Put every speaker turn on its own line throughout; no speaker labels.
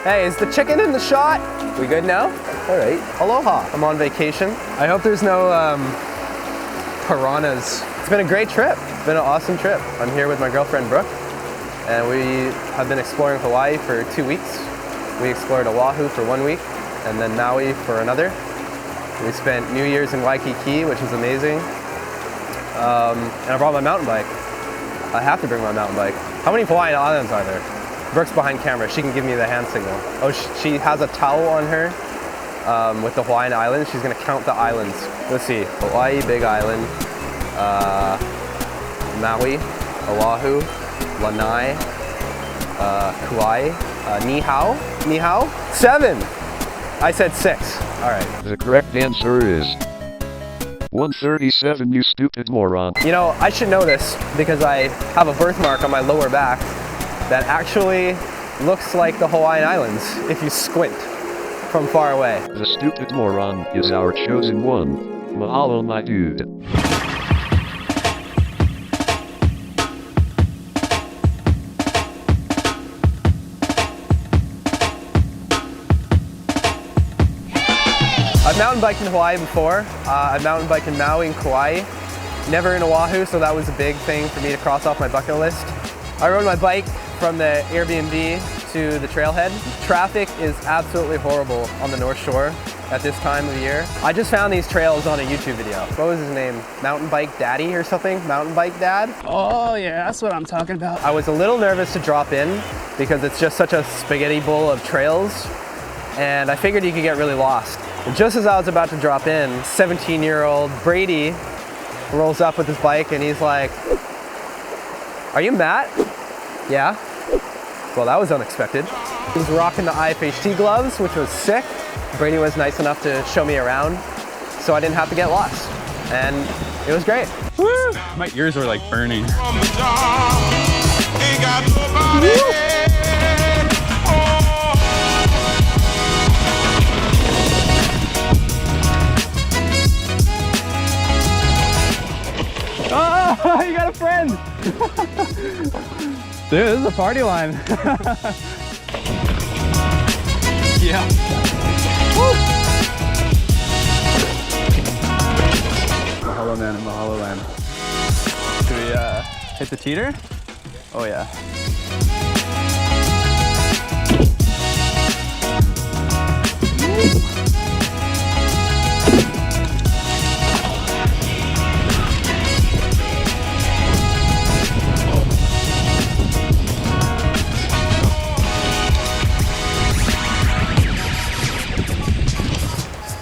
Hey, is the chicken in the shot? We good now? All right. Aloha. I'm on vacation. I hope there's no piranhas. It's been a great trip. It's been an awesome trip. I'm here with my girlfriend, Brooke, and we have been exploring Hawaii for 2 weeks. We explored Oahu for 1 week, and then Maui for another. We spent New Year's in Waikiki, which was amazing. And I brought my mountain bike. I have to bring my mountain bike. How many Hawaiian islands are there? Brooke's behind camera. She can give me the hand signal. Oh, she has a towel on her with the Hawaiian islands. She's gonna count the islands. Let's see. Hawaii, Big Island, Maui, Oahu, Lanai, Kauai, Nihau. Nihau? 7. I said 6. All right.
The correct answer is 137, you stupid moron.
You know, I should know this because I have a birthmark on my lower back that actually looks like the Hawaiian Islands if you squint from far away.
The stupid moron is our chosen one. Mahalo, my dude.
I've mountain biked in Hawaii before. I've mountain biked in Maui and Kauai. Never in Oahu, so that was a big thing for me to cross off my bucket list. I rode my bike from the Airbnb to the trailhead. Traffic is absolutely horrible on the North Shore at this time of the year. I just found these trails on a YouTube video. What was his name? Mountain Bike Daddy or something? Mountain Bike Dad?
Oh yeah, that's what I'm talking about.
I was a little nervous to drop in because it's just such a spaghetti bowl of trails, and I figured you could get really lost. And just as I was about to drop in, 17-year-old Brady rolls up with his bike and he's like, "Are you Matt?" "Yeah." Well, that was unexpected. He was rocking the IFHT gloves, which was sick. Brady was nice enough to show me around, so I didn't have to get lost. And it was great.
Woo! My ears were like burning. Oh, you got a friend! Dude, this is a party line. Yeah. Woo! Mahalo man and Mahalo land. Should we hit the teeter? Oh yeah.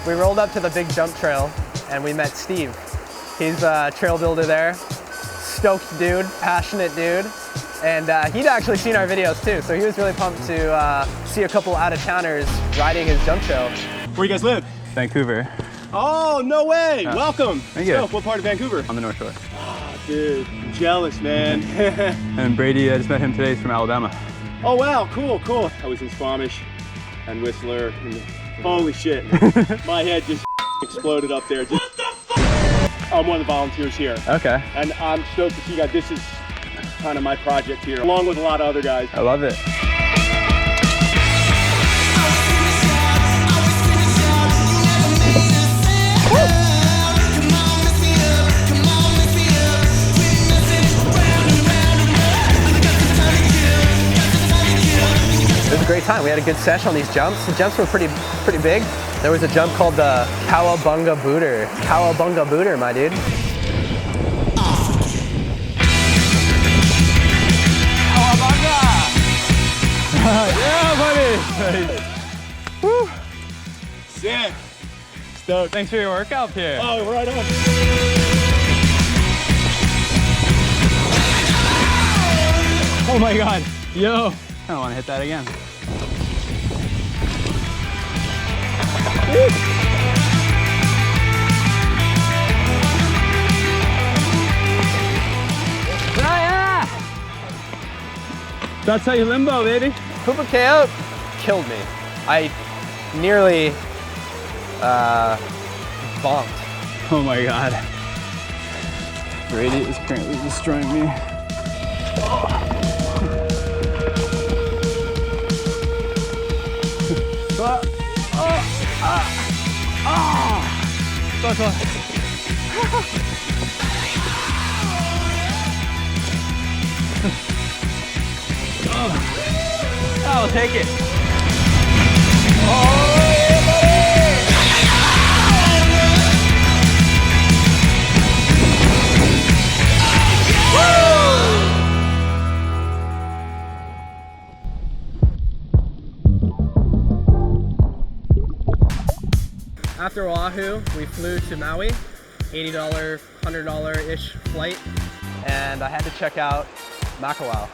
We rolled up to the big jump trail and we met Steve. He's a trail builder there. Stoked dude, passionate dude. And he'd actually seen our videos too, so he was really pumped to see a couple out-of-towners riding his jump trail.
Where you guys live?
Vancouver.
Oh, no way! Welcome!
Thank you.
So, what part of Vancouver?
On the North Shore.
Oh, dude, I'm jealous, man.
And Brady, I just met him today, he's from Alabama.
Oh wow, cool, cool. I was in Squamish and Whistler. And holy shit, my head just exploded up there. I'm one of the volunteers here.
Okay.
And I'm stoked to see you guys. This is kind of my project here, along with a lot of other guys.
I love it.
It was a great time. We had a good session on these jumps. The jumps were pretty big. There was a jump called the Cowabunga Booter. Cowabunga Booter, my dude.
Cowabunga! Yeah, buddy! Nice. Woo!
Sick!
Stoked. Thanks for your workout here.
Oh, right on.
Oh my god. Yo. I don't want to hit that again. That's how you limbo, baby.
Pupa KO killed me. I nearly bonked.
Oh my god. Brady is currently destroying me. I'll take it.
After Oahu, we flew to Maui, $80, $100-ish flight, and I had to check out Mahalo.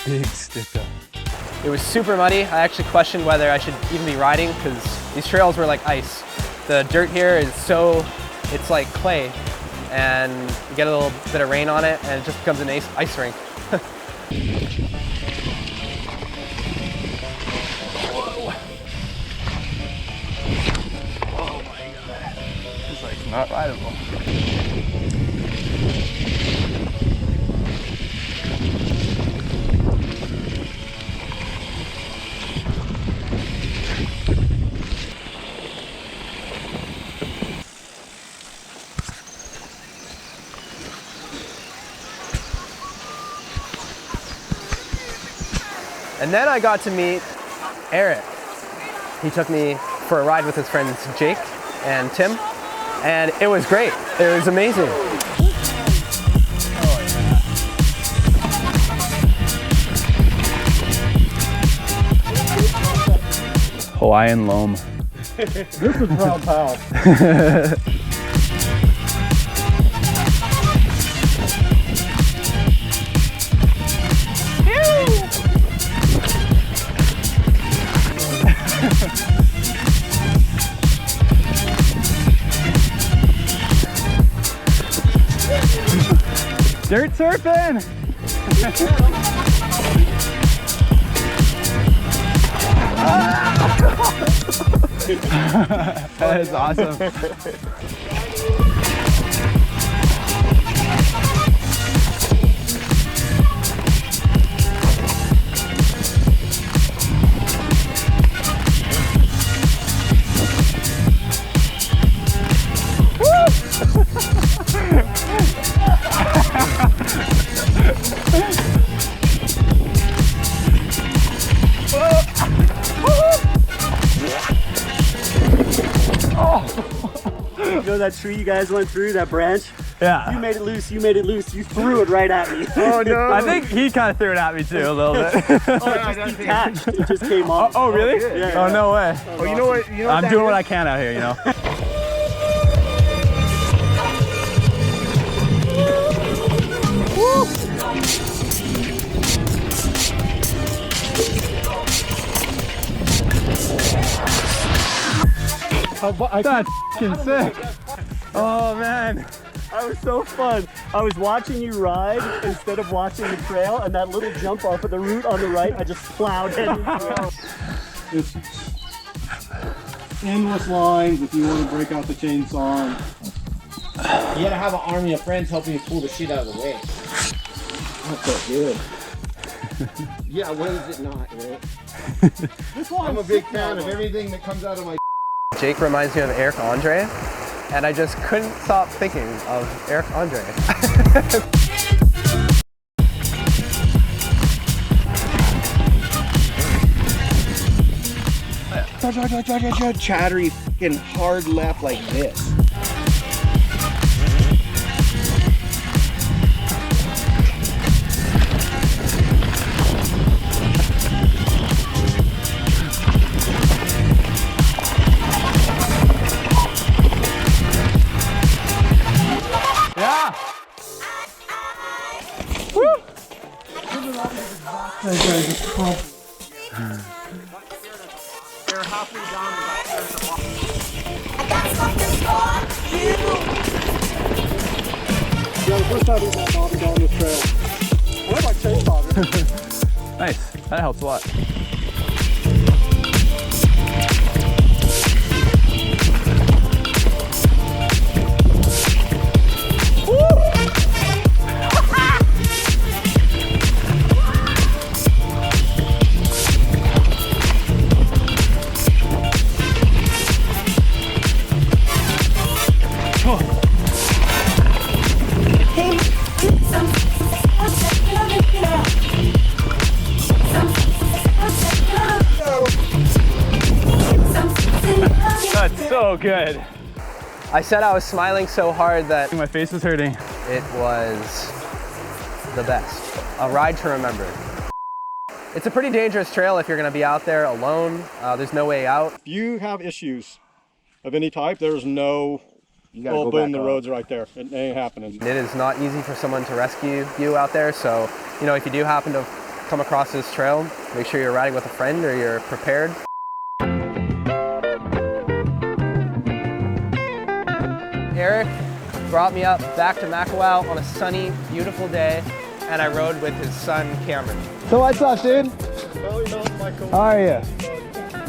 Big sticker.
It was super muddy. I actually questioned whether I should even be riding because these trails were like ice. The dirt here is it's like clay, and you get a little bit of rain on it and it just becomes an ice rink.
Oh my god. It's like not rideable.
And then I got to meet Eric. He took me for a ride with his friends Jake and Tim, and it was great. It was amazing.
Hawaiian loam.
This is Proud Pal.
Dirt surfing! That is awesome.
You know that tree you guys went through, that branch?
Yeah.
You made it loose, you made it loose, you threw it right at me.
Oh no. I think he kind of threw it at me too a little bit.
Oh, it just detached. It just came off.
Oh really?
Yeah,
Oh no way.
Oh, you know what?
I'm doing what I can out here, you know. That's f***ing sick. Oh man.
That was so fun. I was watching you ride instead of watching the trail, and that little jump off of the route on the right, I just plowed head into it.
It's endless lines if you want to break out the chainsaw.
You gotta have an army of friends helping you pull the shit out of the way. That's so good. Yeah, when is it not, right? I'm a big fan of everything that comes out of my.
Jake reminds me of Eric Andre, and I just couldn't stop thinking of Eric Andre.
Chattery fucking hard left like this.
Yeah.
Yeah, the first time we got Bobby down this trail. I like my chainsaw.
Nice. That helps a lot.
Woo!
good.
I said I was smiling so hard that
My face was hurting.
it was the best. A ride to remember. It's a pretty dangerous trail if you're gonna be out there alone. There's no way out.
If you have issues of any type, there's no, oh, boom, the road's right there. It ain't happening.
It is not easy for someone to rescue you out there. So, you know, if you do happen to come across this trail, make sure you're riding with a friend or you're prepared. Eric brought me up back to Mahalo on a sunny, beautiful day, and I rode with his son, Cameron.
So what's up, dude? How are you?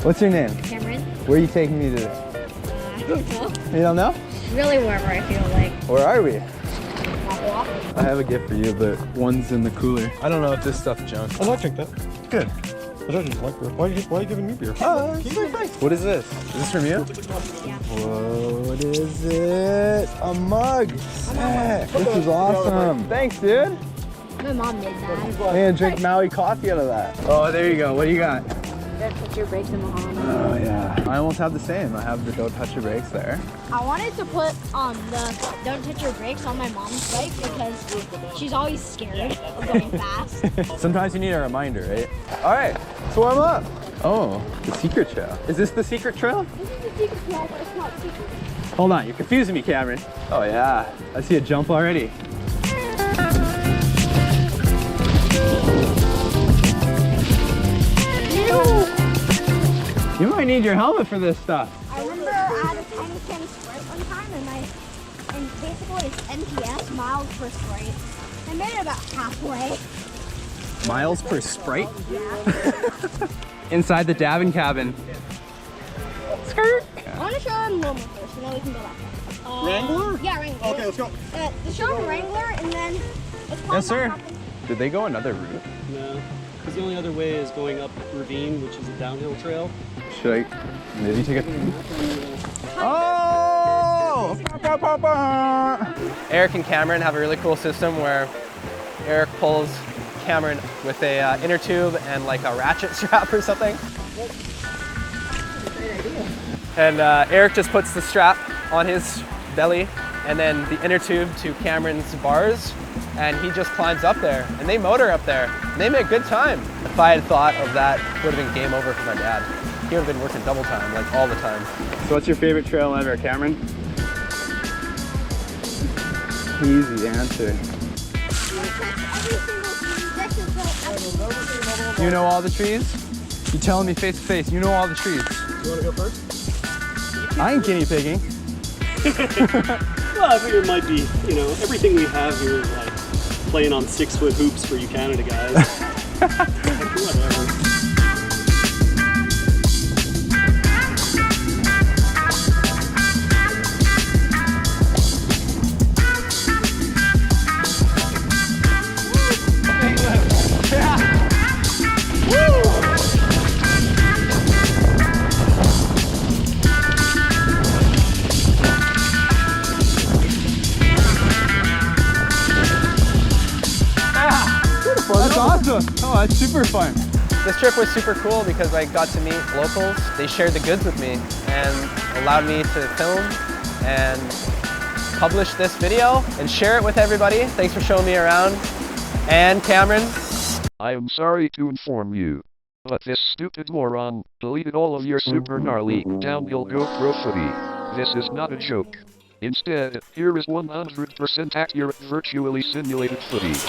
What's your name?
Cameron.
Where are you taking me today?
I don't know.
You don't know?
Really warmer, I feel like.
Where are we?
Walk.
I have a gift for you, but one's in the cooler. I don't know if this stuff's junk.
I'll take that.
Good.
I don't even like beer. Why are you giving me beer?
What is this? Is this from you?
Yeah.
Whoa, what is it? A mug. Sick. This is awesome. Thanks, dude.
My mom made that.
Man, drink Maui coffee out of that. Oh, there you go. What do you got?
Don't touch your brakes in Mahalo.
Oh, yeah. I almost have the same. I have the don't touch your brakes there.
I wanted to put the don't touch your brakes on my mom's bike because she's always scared of going fast.
Sometimes you need a reminder, right? All right, let's warm up. Oh, the secret trail. Is this the secret trail?
This is the secret trail, but it's not secret.
Hold on, you're confusing me, Cameron. Oh, yeah. I see a jump already. You might need your helmet for this stuff.
I remember I had a tiny can Sprite one time, and basically it's NPS, miles per Sprite. I made it about halfway.
Miles per Sprite?
Yeah.
Inside the Davin cabin. Skirt.
I want to show him normal first, and then we can go back there.
Wrangler?
Yeah, Wrangler.
Okay, let's go.
The show him Wrangler, and then it's called
Yes, sir.
Mahalo.
Did they go another route?
No, because the only other way is going up Ravine, which is a downhill trail.
Should I maybe take a... Oh!
Eric and Cameron have a really cool system where Eric pulls Cameron with a inner tube and like a ratchet strap or something. And Eric just puts the strap on his belly and then the inner tube to Cameron's bars, and he just climbs up there, and they motor up there, and they make good time. If I had thought of that, it would have been game over for my dad. He would have been working double time, like all the time.
So what's your favorite trail ever, Cameron? Easy answer. You know all the trees? You telling me face to face, you know all the trees.
You want to go first?
I ain't guinea pigging.
Well, I figure it might be, you know, everything we have here is like playing on 6-foot hoops for you Canada guys. Whatever.
That's awesome. Oh, that's super fun.
This trip was super cool because I got to meet locals. They shared the goods with me and allowed me to film and publish this video and share it with everybody. Thanks for showing me around. And Cameron.
I am sorry to inform you, but this stupid moron deleted all of your super gnarly downhill GoPro footage. This is not a joke. Instead, here is 100% accurate virtually simulated footage.